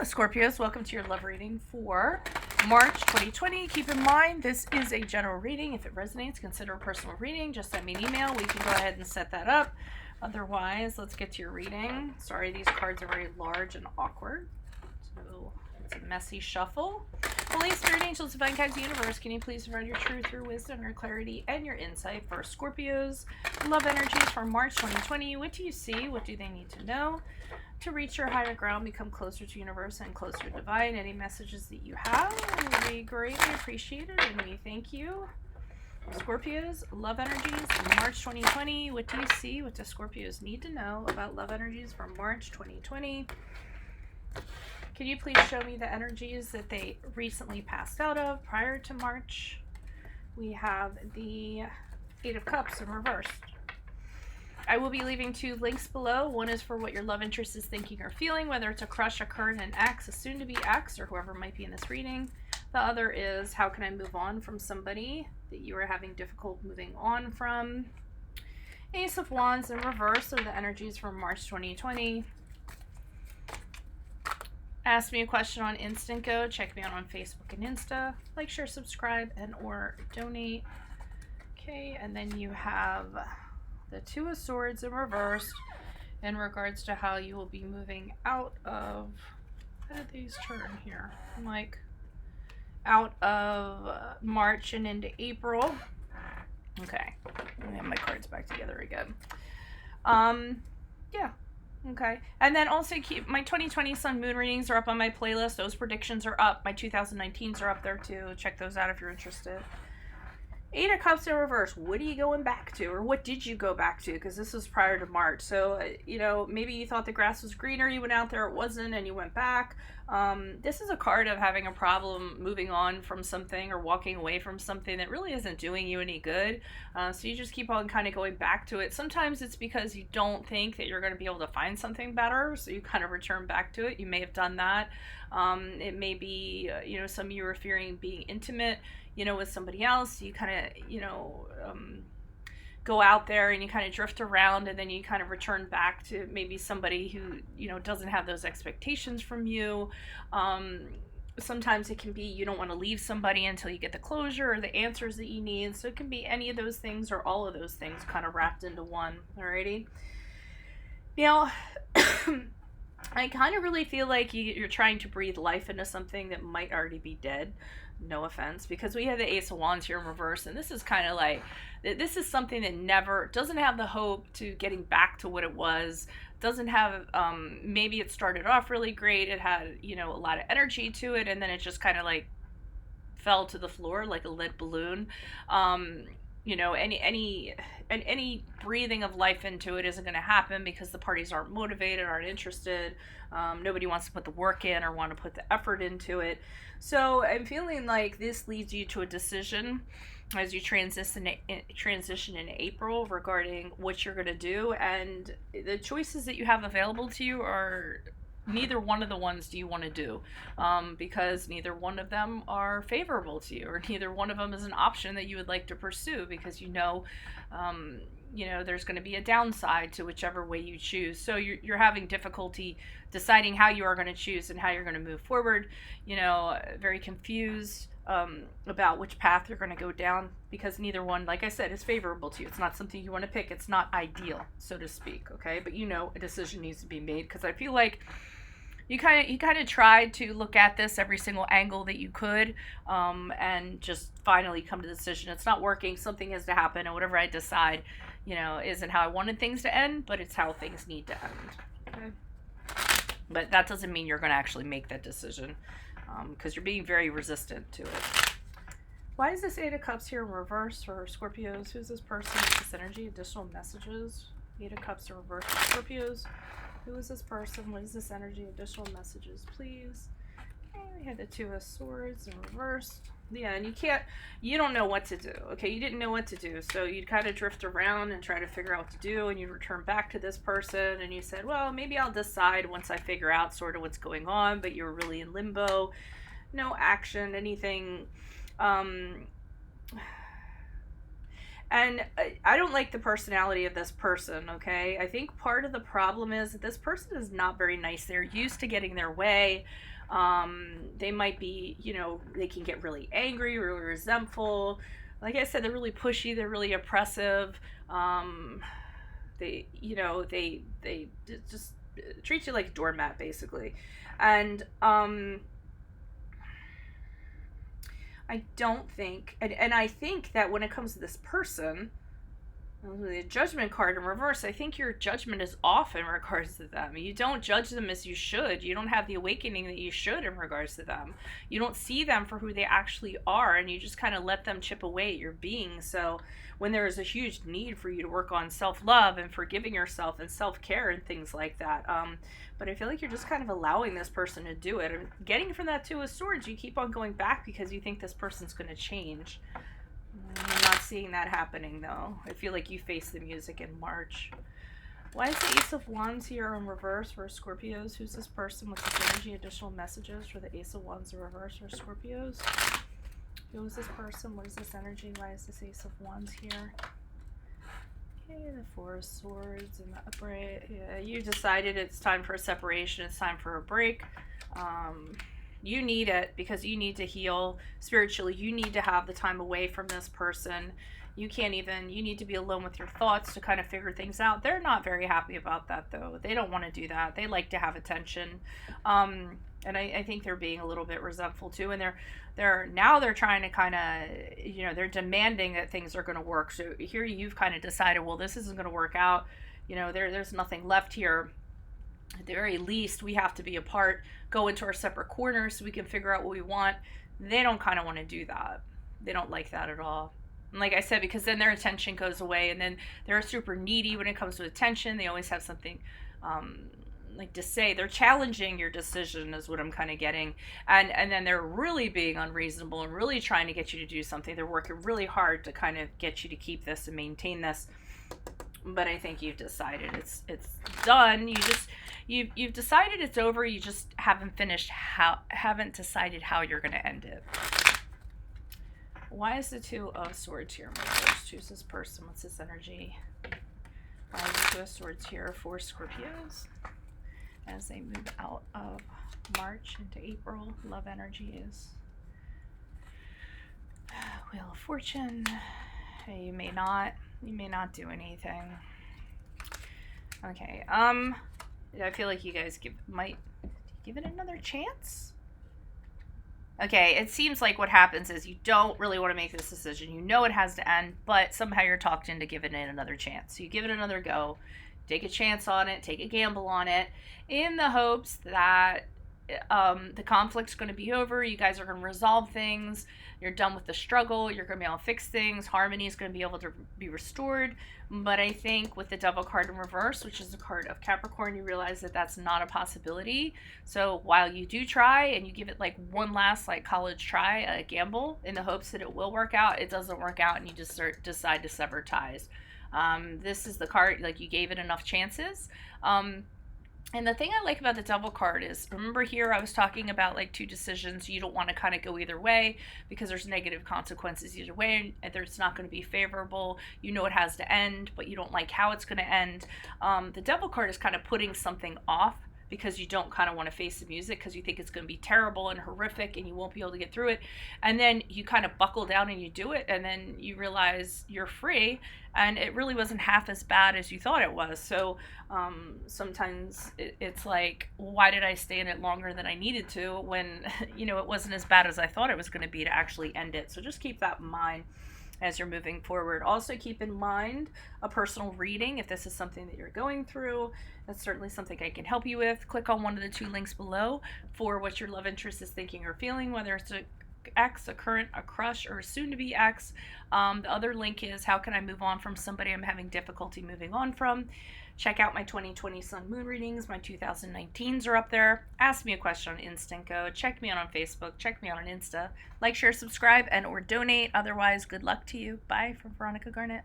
Scorpios, welcome to your love reading for March 2020. Keep in mind, this is a general reading. If it resonates, consider a personal reading. Just send me an email. We can go ahead and set that up. Otherwise, let's get to your reading. Sorry, these cards are very large and awkward. So it's a messy shuffle. Holy Spirit, Angels, Divine Guides, Universe, can you please provide your truth, your wisdom, your clarity, and your insight for Scorpios? Love energies for March 2020. What do you see? What do they need to know to reach your higher ground, become closer to Universe and closer to Divine? Any messages that you have, we greatly appreciate it, and we thank you. Scorpios, love energies, March 2020. What do you see? What do Scorpios need to know about love energies for March 2020? Can you please show me the energies that they recently passed out of prior to March? We have the Eight of Cups in reverse. I will be leaving 2 links below. One is for what your love interest is thinking or feeling, whether it's a crush, a current, an ex, a soon-to-be ex, or whoever might be in this reading. The other is how can I move on from somebody that you are having difficult moving on from. Ace of Wands in reverse are the energies from March 2020. Ask me a question on Instant Go. Check me out on Facebook and Insta. Like, share, subscribe, and or donate. Okay, and then you have the Two of Swords in reverse in regards to how you will be moving out of, how did these turn here? I'm like, out of March and into April. Okay, let me have my cards back together again. Yeah. Okay, and then also keep my 2020 Sun Moon readings are up on my playlist. Those predictions are up. My 2019s are up there too. Check those out if you're interested. Eight of Cups in reverse. What are you going back to, or what did you go back to? Because this was prior to March. So, maybe you thought the grass was greener. You went out there, it wasn't, and you went back. This is a card of having a problem moving on from something or walking away from something that really isn't doing you any good. So you just keep on kind of going back to it. Sometimes it's because you don't think that you're going to be able to find something better. So you kind of return back to it. You may have done that. It may be, some of you are fearing being intimate, with somebody else. You kind of, go out there and you kind of drift around, and then you kind of return back to maybe somebody who, doesn't have those expectations from you. Sometimes it can be you don't want to leave somebody until you get the closure or the answers that you need. So it can be any of those things or all of those things kind of wrapped into one. Alrighty. Now, I kind of really feel like you're trying to breathe life into something that might already be dead. No offense, because we have the Ace of Wands here in reverse, and this is kind of like, this is something that doesn't have the hope to getting back to what it was, doesn't have, maybe it started off really great, it had, a lot of energy to it, and then it just kind of like fell to the floor like a lead balloon. Any breathing of life into it isn't going to happen because the parties aren't motivated, aren't interested. Nobody wants to put the work in or want to put the effort into it. So I'm feeling like this leads you to a decision as you transition in April regarding what you're going to do. And the choices that you have available to you are neither one of the ones do you want to do, because neither one of them are favorable to you, or neither one of them is an option that you would like to pursue, because there's going to be a downside to whichever way you choose. So you're having difficulty deciding how you are going to choose and how you're going to move forward. Very confused about which path you're going to go down, because neither one, like I said, is favorable to you. It's not something you want to pick. It's not ideal, so to speak. Okay, but a decision needs to be made, because I feel like you kind of tried to look at this every single angle that you could, and just finally come to the decision. It's not working. Something has to happen, and whatever I decide, isn't how I wanted things to end, but it's how things need to end. Okay, but that doesn't mean you're going to actually make that decision, because you're being very resistant to it. Why is this Eight of Cups here in reverse for Scorpios? Who's this person? What's this energy? Additional messages. Eight of Cups in reverse for Scorpios. Who is this person? What is this energy? Additional messages, please. Okay, we had the Two of Swords in reverse. Yeah, and you don't know what to do. Okay, you didn't know what to do. So you'd kind of drift around and try to figure out what to do, and you'd return back to this person, and you said, well, maybe I'll decide once I figure out sort of what's going on, but you were really in limbo. No action, anything. And I don't like the personality of this person, okay? I think part of the problem is that this person is not very nice. They're used to getting their way. They might be, they can get really angry, really resentful. Like I said, they're really pushy. They're really oppressive. They just treat you like a doormat, basically. And I don't think, and I think that when it comes to this person, the judgment card in reverse, I think your judgment is off in regards to them. You don't judge them as you should. You don't have the awakening that you should in regards to them. You don't see them for who they actually are, and you just kind of let them chip away at your being. So when there is a huge need for you to work on self-love and forgiving yourself and self-care and things like that, but I feel like you're just kind of allowing this person to do it. And getting from that Two of Swords, you keep on going back because you think this person's going to change. I'm not seeing that happening, though. I feel like you face the music in March. Why is the Ace of Wands here in reverse for Scorpios? Who's this person? What's this energy? Additional messages for the Ace of Wands in reverse for Scorpios? Who is this person? What is this energy? Why is this Ace of Wands here? Okay, the Four of Swords and the upright. Yeah, you decided it's time for a separation. It's time for a break. You need it because you need to heal spiritually. You need to have the time away from this person. You need to be alone with your thoughts to kind of figure things out. They're not very happy about that, though. They don't want to do that. They like to have attention. And I think they're being a little bit resentful too. And they're trying to kind of, they're demanding that things are going to work. So here you've kind of decided, well, this isn't going to work out. There's nothing left here. At the very least, we have to be apart, go into our separate corners so we can figure out what we want. They don't kind of want to do that. They don't like that at all. And like I said, because then their attention goes away, and then they're super needy when it comes to attention. They always have something to say. They're challenging your decision is what I'm kind of getting. And then they're really being unreasonable and really trying to get you to do something. They're working really hard to kind of get you to keep this and maintain this. But I think you've decided it's done. You've decided it's over. You just haven't decided how you're going to end it. Why is the Two of Swords here? Who's this person? What's this energy? Why is the Two of Swords here for Scorpios as they move out of March into April? Love energy is Wheel of Fortune. You may not do anything. Okay. I feel like you guys might give it another chance. Okay, it seems like what happens is you don't really want to make this decision. You know it has to end, but somehow you're talked into giving it another chance. So you give it another go, take a chance on it, take a gamble on it, in the hopes that the conflict's going to be over. You guys are going to resolve things. You're done with the struggle. You're going to be able to fix things. Harmony is going to be able to be restored. But I think with the Devil card in reverse, which is the card of Capricorn, you realize that that's not a possibility. So while you do try and you give it like one last college try, a gamble in the hopes that it will work out, it doesn't work out and you just decide to sever ties. This is the card, you gave it enough chances. And the thing I like about the Devil card is, remember here I was talking about two decisions. You don't want to kind of go either way because there's negative consequences either way, and it's not going to be favorable. You know it has to end, but you don't like how it's going to end. The Devil card is kind of putting something off because you don't kind of want to face the music because you think it's going to be terrible and horrific and you won't be able to get through it. And then you kind of buckle down and you do it, and then you realize you're free and it really wasn't half as bad as you thought it was. So sometimes it's like, why did I stay in it longer than I needed to when it wasn't as bad as I thought it was going to be to actually end it. So just keep that in mind as you're moving forward. Also keep in mind a personal reading if this is something that you're going through. That's certainly something I can help you with. Click on one of the 2 links below for what your love interest is thinking or feeling, whether it's a ex, a current, a crush, or a soon-to-be ex. The other link is how can I move on from somebody I'm having difficulty moving on from. Check out my 2020 Sun Moon readings. My 2019s are up there. Ask me a question on Instinco. Check me out on Facebook. Check me out on Insta. Like, share, subscribe, and or donate. Otherwise, good luck to you. Bye from Veronica Garnett.